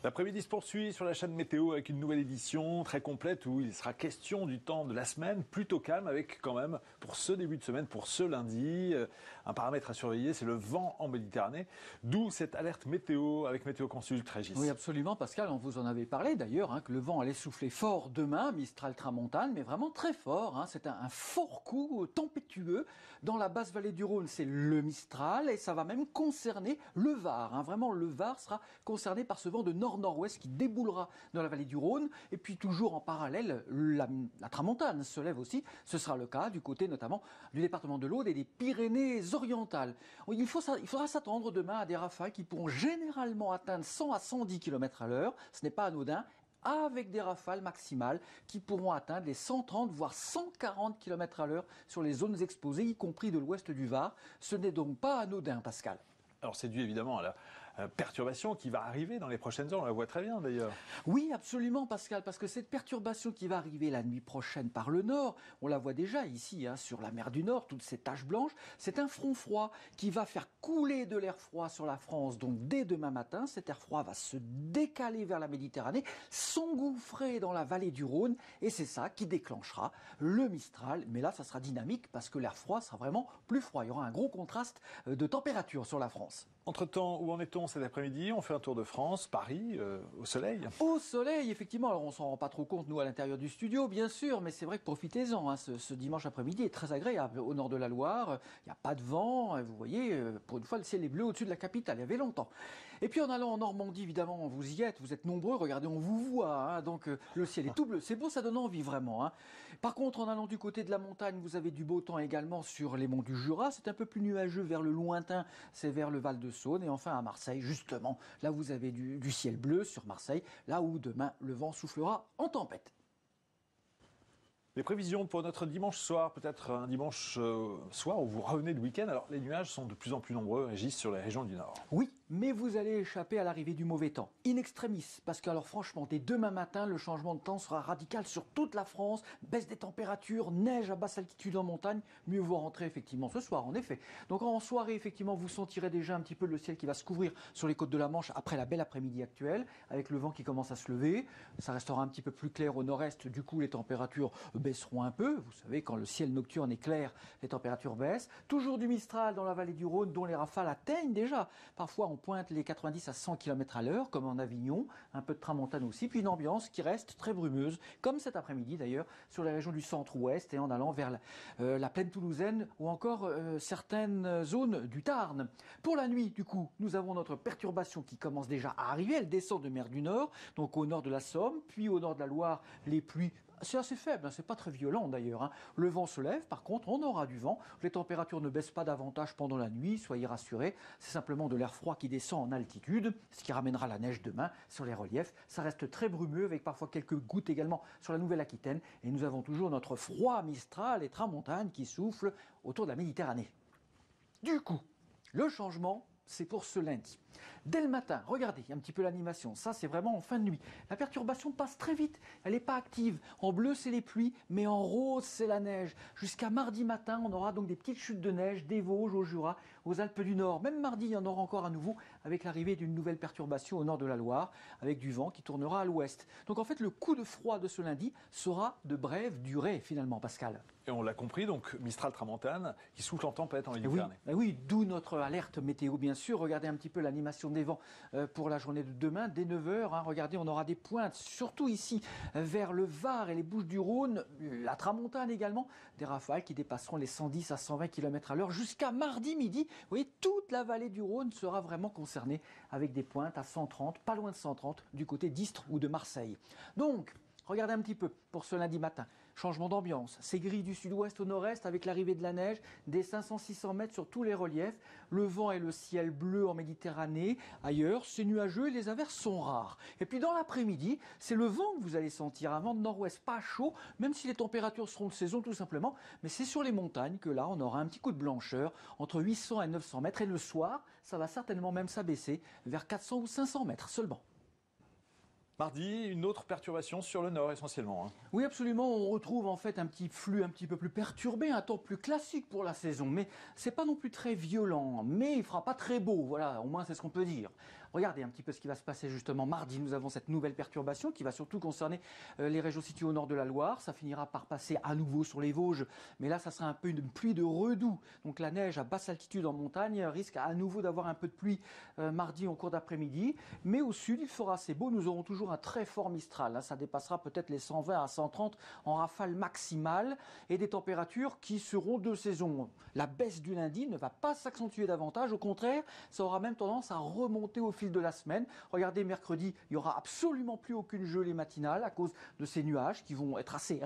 L'après-midi se poursuit sur la chaîne Météo avec une nouvelle édition très complète où il sera question du temps de la semaine, plutôt calme avec quand même, pour ce début de semaine, pour ce lundi, un paramètre à surveiller, c'est le vent en Méditerranée. D'où cette alerte météo avec Météo Consult, Régis. Oui, absolument, Pascal, on vous en avait parlé d'ailleurs, que le vent allait souffler fort demain, Mistral Tramontane, mais vraiment très fort. C'est un fort coup tempétueux. Dans la basse vallée du Rhône, c'est le Mistral et ça va même concerner le Var. Vraiment, le Var sera concerné par ce vent de nord-nord-ouest qui déboulera dans la vallée du Rhône. Et puis toujours en parallèle, la Tramontane se lève aussi. Ce sera le cas du côté notamment du département de l'Aude et des Pyrénées-Orientales. Il faudra s'attendre demain à des rafales qui pourront généralement atteindre 100 à 110 km à l'heure. Ce n'est pas anodin, avec des rafales maximales qui pourront atteindre les 130 voire 140 km à l'heure sur les zones exposées, y compris de l'ouest du Var. Ce n'est donc pas anodin, Pascal. Alors c'est dû évidemment à la perturbation qui va arriver dans les prochaines heures, on la voit très bien d'ailleurs. Oui, absolument Pascal, parce que cette perturbation qui va arriver la nuit prochaine par le nord, on la voit déjà ici sur la mer du Nord, toutes ces taches blanches, c'est un front froid qui va faire couler de l'air froid sur la France. Donc dès demain matin, cet air froid va se décaler vers la Méditerranée, s'engouffrer dans la vallée du Rhône et c'est ça qui déclenchera le Mistral. Mais là, ça sera dynamique parce que l'air froid sera vraiment plus froid. Il y aura un gros contraste de température sur la France. Entre-temps, où en est-on cet après-midi? On fait un tour de France, Paris, au soleil. Au soleil, effectivement. Alors on s'en rend pas trop compte, nous, à l'intérieur du studio, bien sûr, mais c'est vrai que profitez-en. Ce dimanche après-midi est très agréable. Au nord de la Loire, il n'y a pas de vent. Vous voyez, pour une fois, le ciel est bleu au-dessus de la capitale. Il y avait longtemps. Et puis en allant en Normandie, évidemment, vous y êtes, vous êtes nombreux. Regardez, on vous voit. Donc le ciel est tout bleu. C'est beau, ça donne envie, vraiment. Par contre, en allant du côté de la montagne, vous avez du beau temps également sur les monts du Jura. C'est un peu plus nuageux vers le lointain. C'est vers le Val de Saône et enfin à Marseille, justement, là vous avez du ciel bleu sur Marseille, là où demain le vent soufflera en tempête. Les prévisions pour notre dimanche soir, peut-être un dimanche soir où vous revenez de week-end. Alors les nuages sont de plus en plus nombreux, Régis, sur les régions du Nord. Oui, mais vous allez échapper à l'arrivée du mauvais temps. In extremis, parce que alors franchement, dès demain matin, le changement de temps sera radical sur toute la France. Baisse des températures, neige à basse altitude en montagne. Mieux vaut rentrer effectivement ce soir, en effet. Donc en soirée, effectivement, vous sentirez déjà un petit peu le ciel qui va se couvrir sur les côtes de la Manche après la belle après-midi actuelle, avec le vent qui commence à se lever. Ça restera un petit peu plus clair au nord-est, du coup les températures baisseront un peu. Vous savez, quand le ciel nocturne est clair, les températures baissent. Toujours du Mistral dans la vallée du Rhône, dont les rafales atteignent déjà. Parfois, on pointe les 90 à 100 km à l'heure, comme en Avignon. Un peu de tramontane aussi. Puis une ambiance qui reste très brumeuse, comme cet après-midi d'ailleurs, sur les régions du centre-ouest et en allant vers la plaine toulousaine ou encore certaines zones du Tarn. Pour la nuit, du coup, nous avons notre perturbation qui commence déjà à arriver. Elle descend de mer du Nord, donc au nord de la Somme, puis au nord de la Loire, les pluies. C'est assez faible, c'est pas très violent d'ailleurs. Le vent se lève, par contre, on aura du vent. Les températures ne baissent pas davantage pendant la nuit, soyez rassurés. C'est simplement de l'air froid qui descend en altitude, ce qui ramènera la neige demain sur les reliefs. Ça reste très brumeux, avec parfois quelques gouttes également sur la Nouvelle-Aquitaine. Et nous avons toujours notre froid Mistral et Tramontane qui souffle autour de la Méditerranée. Du coup, le changement, c'est pour ce lundi. Dès le matin, regardez un petit peu l'animation, ça c'est vraiment en fin de nuit. La perturbation passe très vite, elle n'est pas active. En bleu c'est les pluies, mais en rose c'est la neige. Jusqu'à mardi matin, on aura donc des petites chutes de neige des Vosges au Jura, aux Alpes du Nord. Même mardi, il y en aura encore à nouveau avec l'arrivée d'une nouvelle perturbation au nord de la Loire, avec du vent qui tournera à l'ouest. Donc en fait, le coup de froid de ce lundi sera de brève durée finalement, Pascal. Et on l'a compris, donc Mistral Tramontane qui souffle en tempête en Méditerranée. Oui, d'où notre alerte météo bien sûr. Regardez un petit peu l'animation des vents pour la journée de demain, dès 9h. Regardez, on aura des pointes, surtout ici, vers le Var et les Bouches-du-Rhône, la Tramontane également, des rafales qui dépasseront les 110 à 120 km à l'heure jusqu'à mardi midi. Vous voyez, toute la vallée du Rhône sera vraiment concernée avec des pointes à 130, pas loin de 130, du côté d'Istres ou de Marseille. Donc, regardez un petit peu pour ce lundi matin. Changement d'ambiance. C'est gris du sud-ouest au nord-est avec l'arrivée de la neige, des 500-600 mètres sur tous les reliefs. Le vent et le ciel bleu en Méditerranée. Ailleurs, c'est nuageux et les averses sont rares. Et puis dans l'après-midi, c'est le vent que vous allez sentir. Un vent de nord-ouest pas chaud, même si les températures seront de saison tout simplement. Mais c'est sur les montagnes que là, on aura un petit coup de blancheur entre 800 et 900 mètres. Et le soir, ça va certainement même s'abaisser vers 400 ou 500 mètres seulement. Mardi, une autre perturbation sur le nord essentiellement. Oui, absolument. On retrouve en fait un petit flux un petit peu plus perturbé, un temps plus classique pour la saison. Mais c'est pas non plus très violent. Mais il fera pas très beau. Voilà, au moins c'est ce qu'on peut dire. Regardez un petit peu ce qui va se passer justement mardi. Nous avons cette nouvelle perturbation qui va surtout concerner les régions situées au nord de la Loire. Ça finira par passer à nouveau sur les Vosges. Mais là, ça sera un peu une pluie de redoux. Donc la neige à basse altitude en montagne risque à nouveau d'avoir un peu de pluie mardi en cours d'après-midi. Mais au sud, il fera assez beau. Nous aurons toujours un très fort Mistral. Ça dépassera peut-être les 120 à 130 en rafale maximale et des températures qui seront de saison. La baisse du lundi ne va pas s'accentuer davantage. Au contraire, ça aura même tendance à remonter au fil de la semaine. Regardez, mercredi, il n'y aura absolument plus aucune gelée matinale à cause de ces nuages qui vont être assez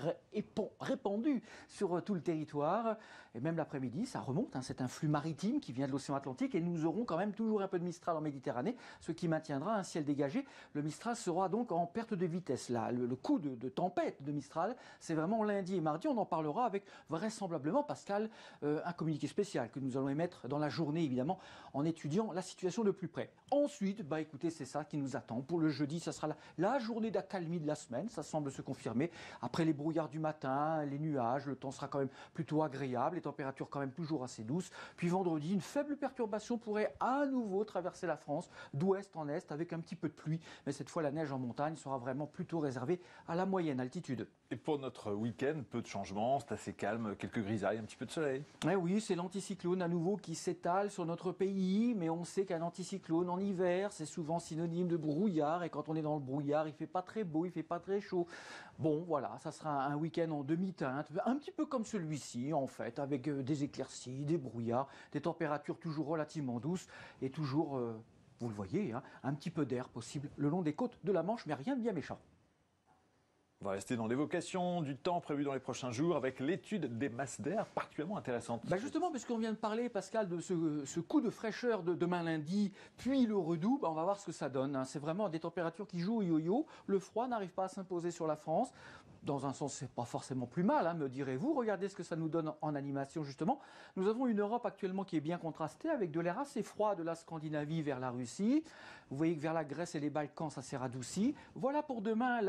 répandus sur tout le territoire. Et même l'après-midi, ça remonte. C'est un flux maritime qui vient de l'océan Atlantique et nous aurons quand même toujours un peu de Mistral en Méditerranée, ce qui maintiendra un ciel dégagé. Le Mistral sera donc en perte de vitesse. Là, le coup de tempête de Mistral, c'est vraiment lundi et mardi. On en parlera avec vraisemblablement, Pascal, un communiqué spécial que nous allons émettre dans la journée, évidemment, en étudiant la situation de plus près. Ensuite, écoutez, c'est ça qui nous attend. Pour le jeudi, ça sera la journée d'accalmie de la semaine. Ça semble se confirmer. Après les brouillards du matin, les nuages, le temps sera quand même plutôt agréable. Les températures quand même toujours assez douces. Puis vendredi, une faible perturbation pourrait à nouveau traverser la France d'ouest en est avec un petit peu de pluie. Mais cette fois, la neige en montagne sera vraiment plutôt réservée à la moyenne altitude. Et pour notre week-end, peu de changements, c'est assez calme, quelques grisailles, un petit peu de soleil. Eh oui, c'est l'anticyclone à nouveau qui s'étale sur notre pays, mais on sait qu'un anticyclone en hiver, c'est souvent synonyme de brouillard, et quand on est dans le brouillard, il fait pas très beau, il fait pas très chaud. Bon, voilà, ça sera un week-end en demi-teinte, un petit peu comme celui-ci, en fait, avec des éclaircies, des brouillards, des températures toujours relativement douces, et toujours, vous le voyez, un petit peu d'air possible le long des côtes de la Manche, mais rien de bien méchant. On va rester dans l'évocation du temps prévu dans les prochains jours avec l'étude des masses d'air particulièrement intéressante. Justement, puisqu'on vient de parler, Pascal, de ce coup de fraîcheur de demain lundi, puis le redoux, on va voir ce que ça donne. C'est vraiment des températures qui jouent au yo-yo. Le froid n'arrive pas à s'imposer sur la France. Dans un sens, c'est pas forcément plus mal, me direz-vous. Regardez ce que ça nous donne en animation, justement. Nous avons une Europe actuellement qui est bien contrastée, avec de l'air assez froid de la Scandinavie vers la Russie. Vous voyez que vers la Grèce et les Balkans, ça s'est radouci. Voilà pour demain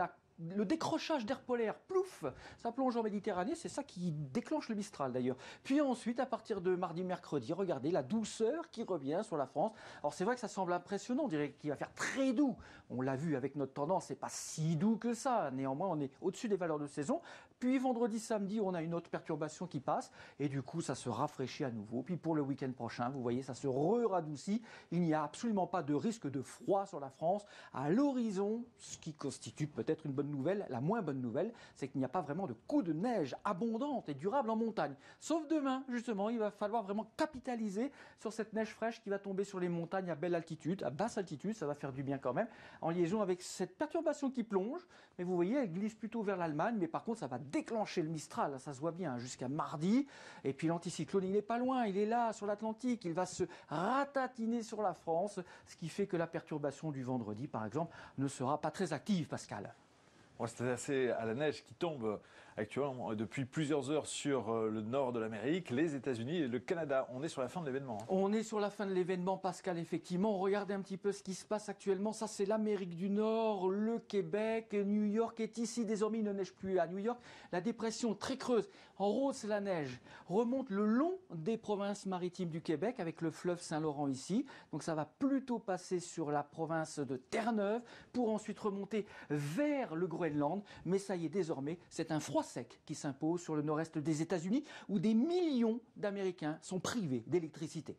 le décrochage d'air polaire, plouf, ça plonge en Méditerranée, c'est ça qui déclenche le Mistral d'ailleurs. Puis ensuite, à partir de mardi, mercredi, regardez la douceur qui revient sur la France. Alors c'est vrai que ça semble impressionnant, on dirait qu'il va faire très doux. On l'a vu avec notre tendance, c'est pas si doux que ça. Néanmoins, on est au-dessus des valeurs de saison. Puis vendredi, samedi, on a une autre perturbation qui passe et du coup, ça se rafraîchit à nouveau. Puis pour le week-end prochain, vous voyez, ça se radoucit. Il n'y a absolument pas de risque de froid sur la France. À l'horizon, ce qui constitue peut-être une bonne nouvelle, la moins bonne nouvelle, c'est qu'il n'y a pas vraiment de coup de neige abondante et durable en montagne. Sauf demain, justement, il va falloir vraiment capitaliser sur cette neige fraîche qui va tomber sur les montagnes à belle altitude, à basse altitude, ça va faire du bien quand même, en liaison avec cette perturbation qui plonge. Mais vous voyez, elle glisse plutôt vers l'Allemagne, mais par contre, ça va déclencher le Mistral, ça se voit bien, jusqu'à mardi. Et puis l'anticyclone, il n'est pas loin, il est là, sur l'Atlantique, il va se ratatiner sur la France, ce qui fait que la perturbation du vendredi, par exemple, ne sera pas très active, Pascal. On reste assez à la neige qui tombe actuellement depuis plusieurs heures sur le nord de l'Amérique, les États-Unis et le Canada. On est sur la fin de l'événement. On est sur la fin de l'événement, Pascal, effectivement. Regardez un petit peu ce qui se passe actuellement. Ça, c'est l'Amérique du Nord, le Québec, New York est ici. Désormais, il ne neige plus à New York. La dépression très creuse. En rose, c'est la neige. Remonte le long des provinces maritimes du Québec avec le fleuve Saint-Laurent ici. Donc, ça va plutôt passer sur la province de Terre-Neuve pour ensuite remonter vers le Groenland. Mais ça y est, désormais, c'est un froid sec qui s'impose sur le nord-est des États-Unis où des millions d'Américains sont privés d'électricité.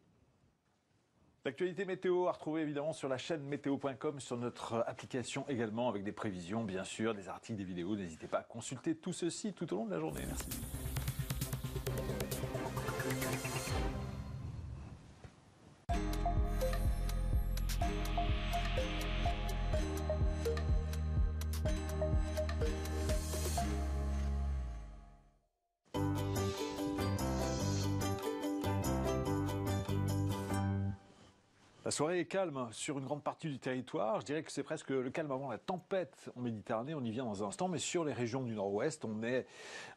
L'actualité météo à retrouver évidemment sur la chaîne météo.com, sur notre application également avec des prévisions, bien sûr, des articles, des vidéos. N'hésitez pas à consulter tout ceci tout au long de la journée. Merci. La soirée est calme sur une grande partie du territoire. Je dirais que c'est presque le calme avant la tempête en Méditerranée. On y vient dans un instant. Mais sur les régions du nord-ouest, on est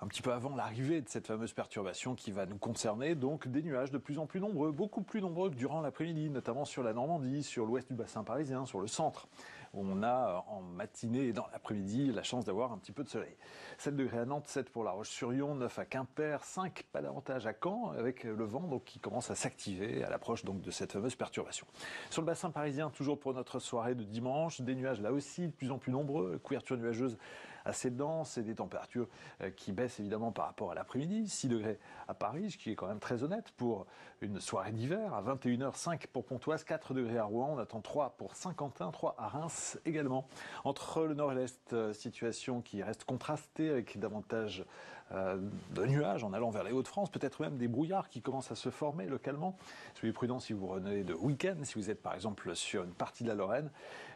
un petit peu avant l'arrivée de cette fameuse perturbation qui va nous concerner. Donc des nuages de plus en plus nombreux, beaucoup plus nombreux que durant l'après-midi, notamment sur la Normandie, sur l'ouest du bassin parisien, sur le centre. On a en matinée et dans l'après-midi la chance d'avoir un petit peu de soleil. 7 degrés à Nantes, 7 pour La Roche-sur-Yon, 9 à Quimper, 5 pas davantage à Caen avec le vent donc, qui commence à s'activer à l'approche donc, de cette fameuse perturbation. Sur le bassin parisien, toujours pour notre soirée de dimanche, des nuages là aussi de plus en plus nombreux, couverture nuageuse assez dense et des températures qui baissent évidemment par rapport à l'après-midi. 6 degrés à Paris, ce qui est quand même très honnête pour une soirée d'hiver. À 21h, 5 pour Pontoise, 4 degrés à Rouen. On attend 3 pour Saint-Quentin, 3 à Reims également. Entre le nord et l'est, situation qui reste contrastée avec davantage de nuages en allant vers les Hauts-de-France, peut-être même des brouillards qui commencent à se former localement. Soyez prudents si vous revenez de week-end, si vous êtes par exemple sur une partie de la Lorraine.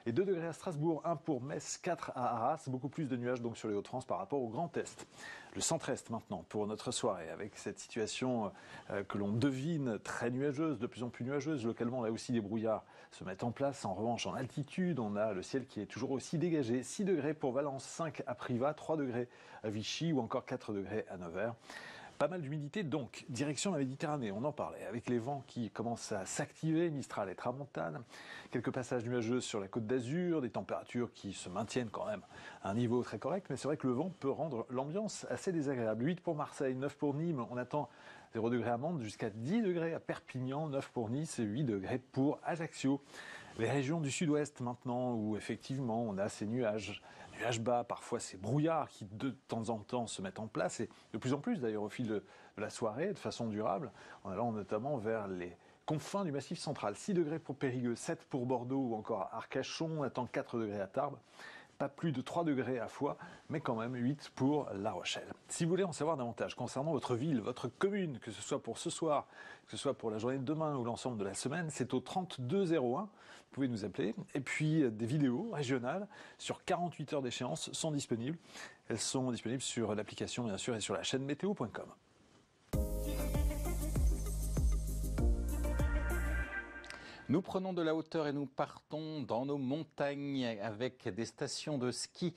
Et 2 degrés à Strasbourg, 1 pour Metz, 4 à Arras, beaucoup plus de nuages donc sur les Hauts-de-France par rapport au Grand Est. Le centre-est maintenant pour notre soirée avec cette situation que l'on devine très nuageuse, de plus en plus nuageuse. Localement là aussi des brouillards se mettent en place. En revanche en altitude on a le ciel qui est toujours aussi dégagé. 6 degrés pour Valence, 5 à Privas, 3 degrés à Vichy ou encore 4 degrés à Nevers. Pas mal d'humidité donc, direction la Méditerranée, on en parlait, avec les vents qui commencent à s'activer, Mistral et Tramontane, quelques passages nuageux sur la Côte d'Azur, des températures qui se maintiennent quand même à un niveau très correct, mais c'est vrai que le vent peut rendre l'ambiance assez désagréable. 8 pour Marseille, 9 pour Nîmes, on attend 0 degrés à Mende, jusqu'à 10 degrés à Perpignan, 9 pour Nice et 8 degrés pour Ajaccio. Les régions du sud-ouest maintenant, où effectivement on a ces nuages bas, parfois ces brouillards qui de temps en temps se mettent en place, et de plus en plus d'ailleurs au fil de la soirée, de façon durable, en allant notamment vers les confins du Massif central. 6 degrés pour Périgueux, 7 pour Bordeaux ou encore Arcachon, on attend 4 degrés à Tarbes. Pas plus de 3 degrés à Foix, mais quand même 8 pour La Rochelle. Si vous voulez en savoir davantage concernant votre ville, votre commune, que ce soit pour ce soir, que ce soit pour la journée de demain ou l'ensemble de la semaine, c'est au 3201. Vous pouvez nous appeler. Et puis des vidéos régionales sur 48 heures d'échéance sont disponibles. Elles sont disponibles sur l'application bien sûr et sur la chaîne météo.com. Nous prenons de la hauteur et nous partons dans nos montagnes avec des stations de ski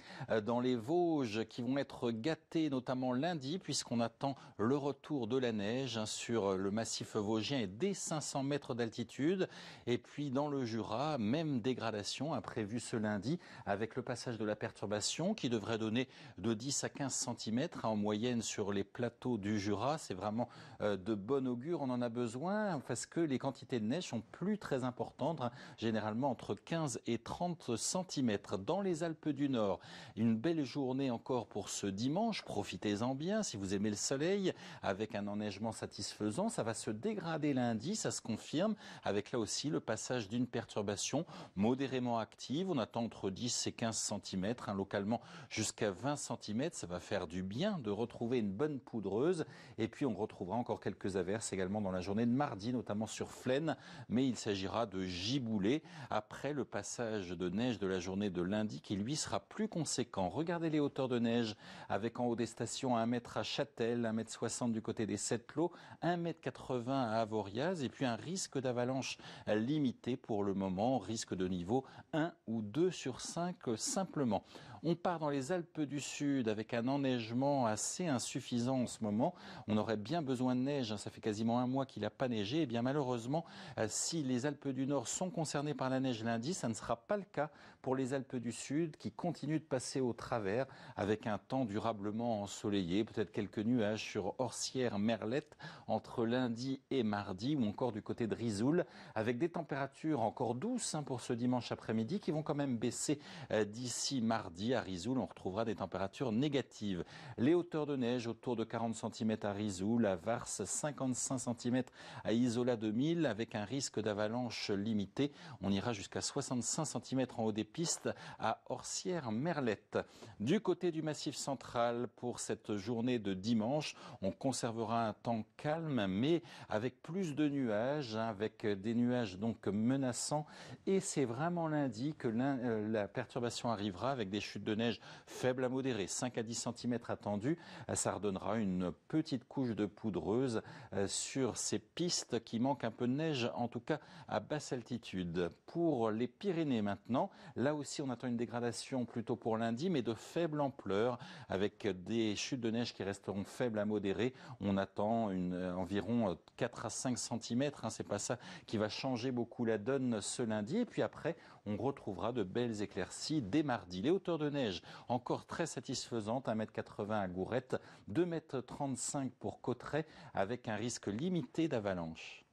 dans les Vosges qui vont être gâtées notamment lundi puisqu'on attend le retour de la neige sur le massif vosgien et dès 500 mètres d'altitude. Et puis dans le Jura, même dégradation prévue ce lundi avec le passage de la perturbation qui devrait donner de 10 à 15 cm en moyenne sur les plateaux du Jura. C'est vraiment de bon augure, on en a besoin parce que les quantités de neige sont plus très importante, généralement entre 15 et 30 cm. Dans les Alpes du Nord, une belle journée encore pour ce dimanche. Profitez-en bien si vous aimez le soleil, avec un enneigement satisfaisant. Ça va se dégrader lundi, ça se confirme, avec là aussi le passage d'une perturbation modérément active. On attend entre 10 et 15 cm, localement jusqu'à 20 cm. Ça va faire du bien de retrouver une bonne poudreuse. Et puis on retrouvera encore quelques averses également dans la journée de mardi, notamment sur Flaine, mais il s'agira de giboulées après le passage de neige de la journée de lundi qui lui sera plus conséquent. Regardez les hauteurs de neige avec en haut des stations 1 mètre à Châtel, 1,60 m du côté des Sept-Lots, 1,80 m à Avoriaz et puis un risque d'avalanche limité pour le moment, risque de niveau 1 ou 2 sur 5 simplement. On part dans les Alpes du Sud avec un enneigement assez insuffisant en ce moment. On aurait bien besoin de neige, ça fait quasiment un mois qu'il n'a pas neigé. Et bien malheureusement, si les Alpes du Nord sont concernées par la neige lundi, ça ne sera pas le cas pour les Alpes du Sud qui continuent de passer au travers avec un temps durablement ensoleillé, peut-être quelques nuages sur Orsières, Merlette entre lundi et mardi ou encore du côté de Risoul avec des températures encore douces pour ce dimanche après-midi qui vont quand même baisser d'ici mardi. À Risoul, on retrouvera des températures négatives. Les hauteurs de neige autour de 40 cm à Risoul, à Vars 55 cm à Isola 2000 avec un risque d'avalanche limité. On ira jusqu'à 65 cm en haut des pistes à Orsières-Merlette. Du côté du Massif central, pour cette journée de dimanche, on conservera un temps calme mais avec plus de nuages, avec des nuages donc menaçants et c'est vraiment lundi que la perturbation arrivera avec des chutes chute de neige faible à modérée, 5 à 10 cm attendus. Ça redonnera une petite couche de poudreuse sur ces pistes qui manquent un peu de neige, en tout cas à basse altitude. Pour les Pyrénées maintenant, là aussi on attend une dégradation plutôt pour lundi, mais de faible ampleur, avec des chutes de neige qui resteront faibles à modérées. On attend environ 4 à 5 cm, c'est pas ça qui va changer beaucoup la donne ce lundi. Et puis après, on retrouvera de belles éclaircies dès mardi. Les hauteurs de neige encore très satisfaisantes, 1,80 m à Gourette, 2,35 m pour Cauterets, avec un risque limité d'avalanche.